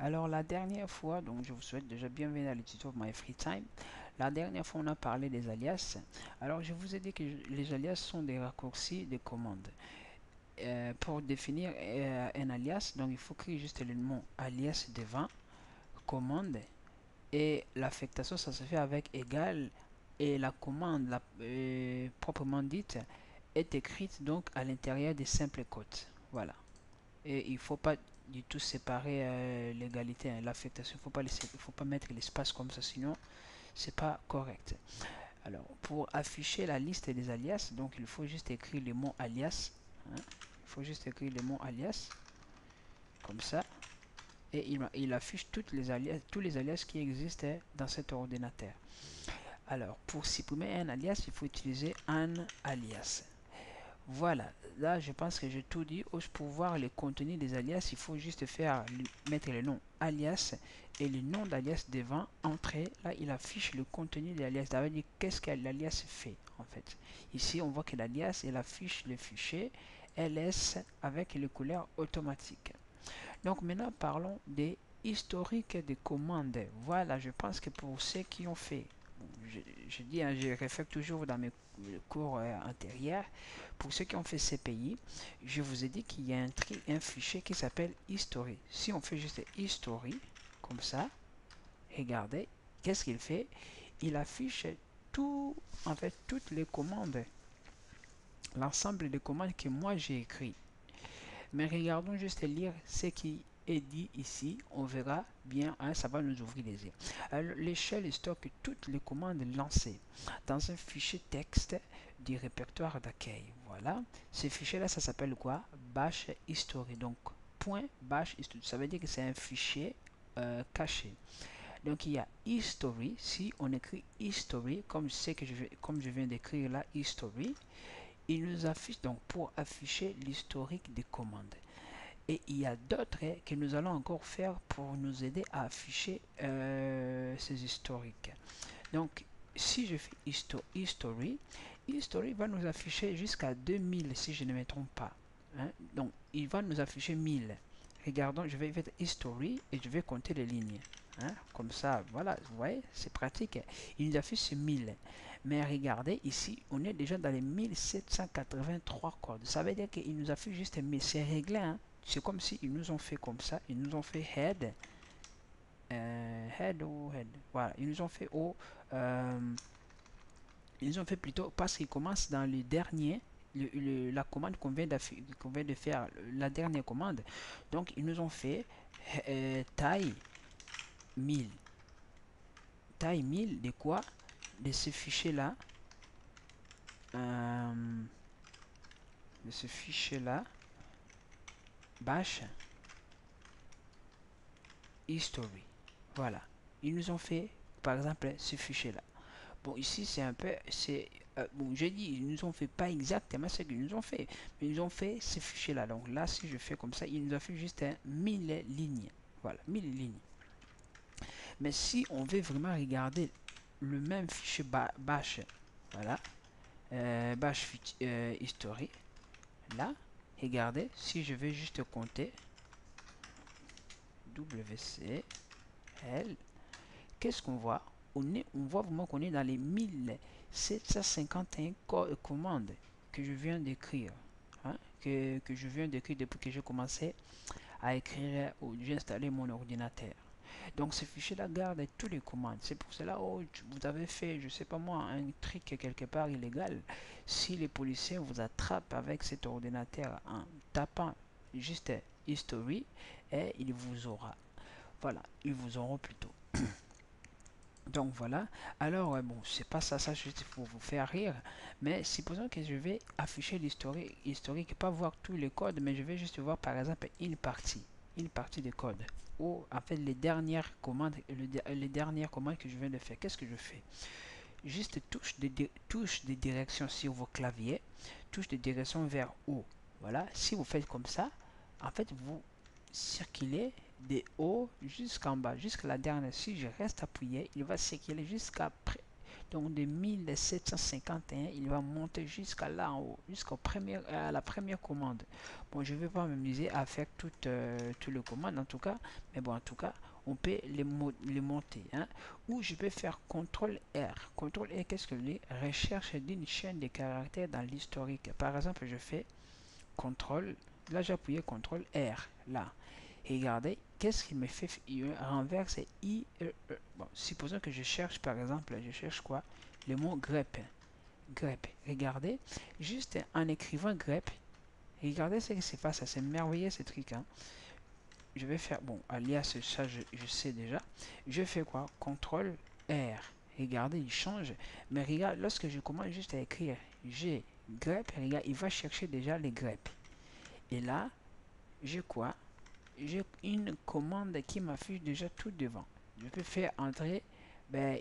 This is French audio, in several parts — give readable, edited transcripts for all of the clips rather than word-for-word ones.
Alors la dernière fois, donc je vous souhaite déjà bienvenue à l'étude of My Free Time. La dernière fois on a parlé des alias. Alors je vous ai dit que les alias sont des raccourcis de commandes. Pour définir un alias, donc il faut créer juste le mot alias devant commande et l'affectation ça se fait avec égal et la commande proprement dite est écrite donc à l'intérieur des simples quotes. Voilà. Et il ne faut pas du tout séparer l'égalité, hein, l'affectation. Il faut pas mettre l'espace comme ça, sinon c'est pas correct. Alors, pour afficher la liste des alias, donc il faut juste écrire le mot alias. Hein. Il faut juste écrire le mot alias, comme ça. Et il affiche tous les alias qui existent dans cet ordinateur. Alors, pour supprimer un alias, il faut utiliser un alias. Voilà, là je pense que j'ai tout dit. Pour voir le contenu des alias, il faut juste mettre le nom alias et le nom d'alias devant, entrer. Là, il affiche le contenu de l'alias. Ça veut dire qu'est-ce que l'alias fait en fait. Ici, on voit que l'alias, il affiche le fichier ls avec les couleurs automatiques. Donc maintenant, parlons des historiques des commandes. Voilà, je pense que pour ceux qui ont fait, je dis, hein, je réfère toujours dans mes cours antérieurs, pour ceux qui ont fait CPI, je vous ai dit qu'il y a un fichier qui s'appelle history. Si on fait juste history, comme ça, regardez, qu'est-ce qu'il fait? Il affiche tout, en fait, toutes les commandes, l'ensemble des commandes que moi j'ai écrit. Mais regardons juste lire ce qui est dit ici. On verra bien, hein, ça va nous ouvrir les yeux. L'échelle stocke toutes les commandes lancées dans un fichier texte du répertoire d'accueil. Voilà. Ce fichier-là, ça s'appelle quoi? Bash history. Donc, point bash history. Ça veut dire que c'est un fichier caché. Donc, il y a history. Si on écrit history, comme je viens d'écrire là, history, il nous affiche donc pour afficher l'historique des commandes. Et il y a d'autres que nous allons encore faire pour nous aider à afficher ces historiques. Donc, si je fais history, history va nous afficher jusqu'à 2000 si je ne me trompe pas. Hein? Donc, il va nous afficher 1000. Regardons, je vais faire history et je vais compter les lignes. Hein? Comme ça, voilà, vous voyez, c'est pratique. Il nous affiche 1000. Mais regardez, ici, on est déjà dans les 1783 codes. Ça veut dire qu'il nous affiche juste 1000. C'est réglé, hein? C'est comme s'ils nous ont fait comme ça. Ils nous ont fait head. Head ou head. Voilà, ils nous ont fait au. Ils nous ont fait plutôt parce qu'ils commencent dans le dernier. La commande qu'on vient de faire, la dernière commande. Donc, ils nous ont fait taille 1000. Taille 1000 de quoi? De ce fichier-là. De ce fichier-là. Bash history. Voilà. Ils nous ont fait, par exemple, ce fichier-là. Bon, ici, c'est un peu... bon, j'ai dit, ils nous ont fait pas exactement ce qu'ils nous ont fait. Mais ils ont fait ce fichier-là. Donc là, si je fais comme ça, ils nous ont fait juste 1000 lignes. Voilà, 1000 lignes. Mais si on veut vraiment regarder le même fichier bash, voilà, bash history, là, regardez, si je vais juste compter WC L, qu'est-ce qu'on voit? On voit vraiment qu'on est dans les 1751 commandes que je viens d'écrire. Hein, que je viens d'écrire depuis que j'ai commencé à écrire ou j'ai installé mon ordinateur. Donc ce fichier-là garde toutes les commandes. C'est pour cela, oh, vous avez fait, je sais pas moi, un truc quelque part illégal. Si les policiers vous attrapent avec cet ordinateur en tapant juste history, et il vous aura. Voilà, ils vous auront plutôt. Donc voilà, alors bon, c'est pas ça juste pour vous faire rire, mais supposons que je vais afficher l'historique, pas voir tous les codes, mais je vais juste voir par exemple une partie des codes, ou en fait les dernières commandes, les dernières commandes que je viens de faire. Qu'est-ce que je fais? Juste touche de direction sur vos claviers, touche de direction vers haut. Voilà, si vous faites comme ça, en fait vous circulez de haut jusqu'en bas, jusqu'à la dernière. Si je reste appuyé, il va circuler jusqu'à Donc de 1751, il va monter jusqu'à là en haut, à la première commande. Bon, je ne vais pas m'amuser à faire toutes les commandes en tout cas, mais bon, en tout cas, on peut les monter. Hein. Ou je peux faire CTRL R. CTRL R, qu'est-ce que c'est? Recherche d'une chaîne de caractères dans l'historique. Par exemple, je fais CTRL, là j'ai appuyé CTRL R, là. Et regardez, qu'est-ce qu'il me fait? Il renverse I, Bon, supposons que je cherche, par exemple, je cherche quoi? Le mot grep. Grep. Regardez, juste en écrivant grep, regardez ce qui se passe. C'est merveilleux ce truc. Hein. Je vais faire, bon, alias, ça je sais déjà. Je fais quoi? CTRL R. Regardez, il change. Mais regarde, lorsque je commence juste à écrire G, grep, regarde, il va chercher déjà les grep. Et là, j'ai quoi? J'ai une commande qui m'affiche déjà tout devant. Je peux faire entrer, ben,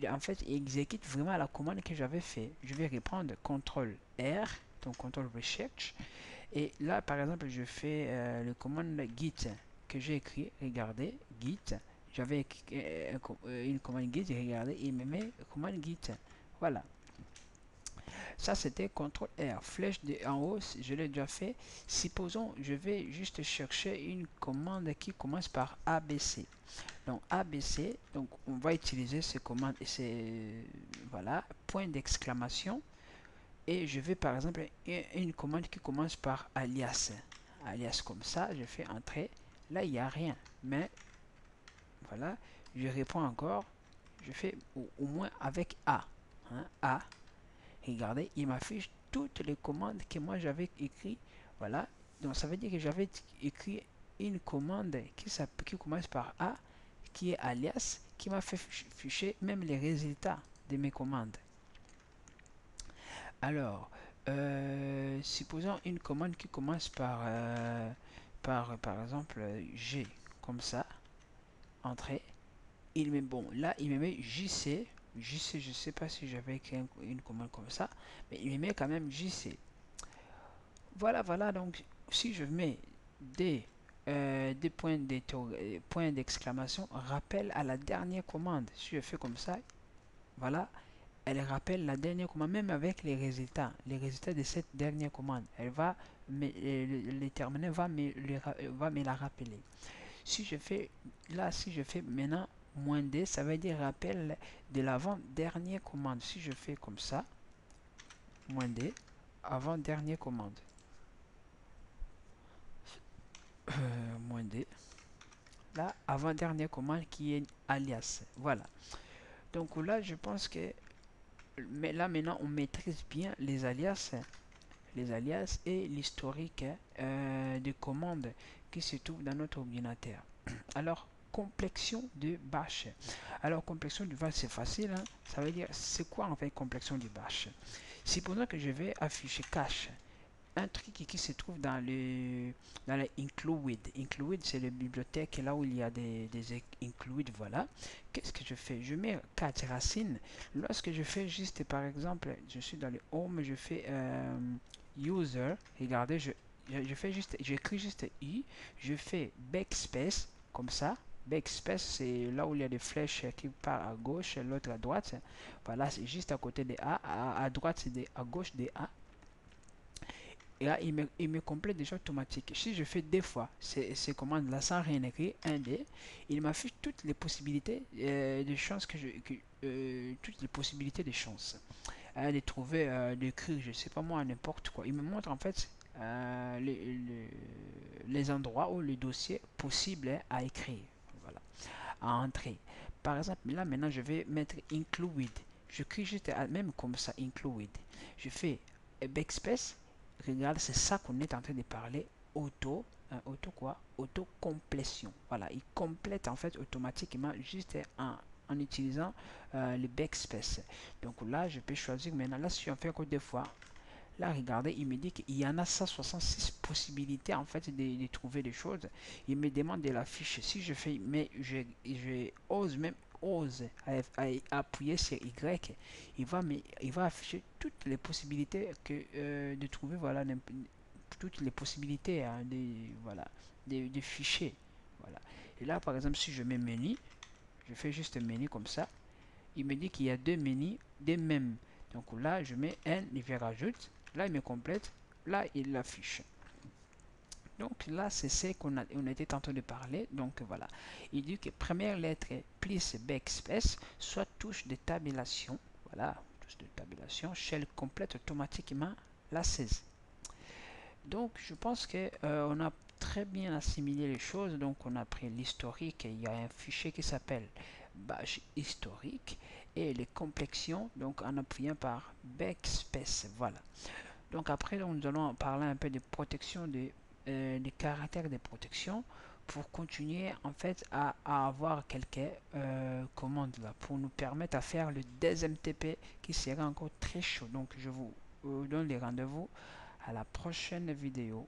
en fait, il exécute vraiment la commande que j'avais fait. Je vais répondre CTRL R, donc CTRL Research. Et là, par exemple, je fais le commande git que j'ai écrit. Regardez, git. J'avais une commande git, regardez, il me met commande git. Voilà. Ça, c'était CTRL R. Flèche en haut, je l'ai déjà fait. Supposons, je vais juste chercher une commande qui commence par ABC. Donc, ABC, donc on va utiliser ces commandes, voilà, point d'exclamation. Et je vais par exemple une commande qui commence par alias. Alias comme ça, je fais entrer. Là, il n'y a rien. Mais, voilà, je réponds encore. Je fais au moins avec A. Hein, A. Regardez, il m'affiche toutes les commandes que moi j'avais écrites. Voilà. Donc ça veut dire que j'avais écrit une commande qui commence par A, qui est alias, qui m'a fait ficher même les résultats de mes commandes. Alors, supposons une commande qui commence par exemple, G, comme ça, entrée. Bon, là, il me met JC. JC, je ne sais pas si j'avais écrit une commande comme ça, mais il me met quand même JC. Voilà, voilà, donc si je mets des points d'exclamation, rappel à la dernière commande. Si je fais comme ça, voilà, elle rappelle la dernière commande, même avec les résultats de cette dernière commande. Elle va, le terminal va me la rappeler. Si je fais, là, si je fais maintenant -D, ça veut dire rappel de l'avant-dernière commande. Si je fais comme ça, -D, avant-dernière commande. -D, là, avant-dernière commande qui est alias. Voilà. Donc là, je pense que, mais là maintenant, on maîtrise bien les alias et l'historique de commandes qui se trouve dans notre ordinateur. Alors, complexion de bash. Alors, complexion du bash, c'est facile. Hein? Ça veut dire, c'est quoi en fait complexion du bash? Supposons que je vais afficher cache. Un truc qui se trouve dans le include. Include, c'est la bibliothèque là où il y a des include. Voilà. Qu'est-ce que je fais? Je mets 4 racines. Lorsque je fais juste, par exemple, je suis dans le home, je fais user. Regardez, je fais juste, j'écris juste i. Je fais backspace comme ça. Backspace, c'est là où il y a des flèches qui partent à gauche, l'autre à droite. Voilà, c'est juste à côté des A. À droite, c'est à gauche des A. Et là, il me complète déjà automatique. Si je fais deux fois ces commandes-là sans rien écrire, 1D, il m'affiche toutes les possibilités de chances toutes les possibilités de chances. De trouver, d'écrire, je sais pas moi, n'importe quoi. Il me montre en fait les endroits où le dossier possible est à écrire. Voilà, à entrer. Par exemple, là maintenant, je vais mettre include. Je crie juste même comme ça, include. Je fais backspace. Regarde, c'est ça qu'on est en train de parler. Auto quoi? Auto-complétion. Voilà, il complète en fait automatiquement juste en utilisant le backspace. Donc là, je peux choisir maintenant. Là, si on fait encore deux fois, là, regardez, il me dit qu'il y en a 166 possibilités en fait de trouver des choses. Il me demande de l'afficher. Si je fais, mais je ose appuyer sur Y, il va afficher toutes les possibilités de trouver, voilà, toutes les possibilités hein, voilà, de fichiers. Voilà. Et là, par exemple, si je mets menu, je fais juste menu comme ça. il me dit qu'il y a deux menus des mêmes. Donc là, je mets N, il fait rajoute. Là, il me complète. Là, il l'affiche. Donc là, c'est ce on était en train de parler. Donc voilà. Il dit que première lettre est plus backspace, soit touche de tabulation. Voilà, touche de tabulation. Shell complète automatiquement la 16. Donc je pense que on a très bien assimilé les choses. Donc on a pris l'historique. Il y a un fichier qui s'appelle bash historique et les complexions. Donc en appuyant par backspace. Voilà. Donc après, nous allons parler un peu de protection des caractères de protection pour continuer en fait à avoir quelques commandes là pour nous permettre à faire le deuxième TP qui sera encore très chaud. Donc je vous donne les rendez-vous à la prochaine vidéo.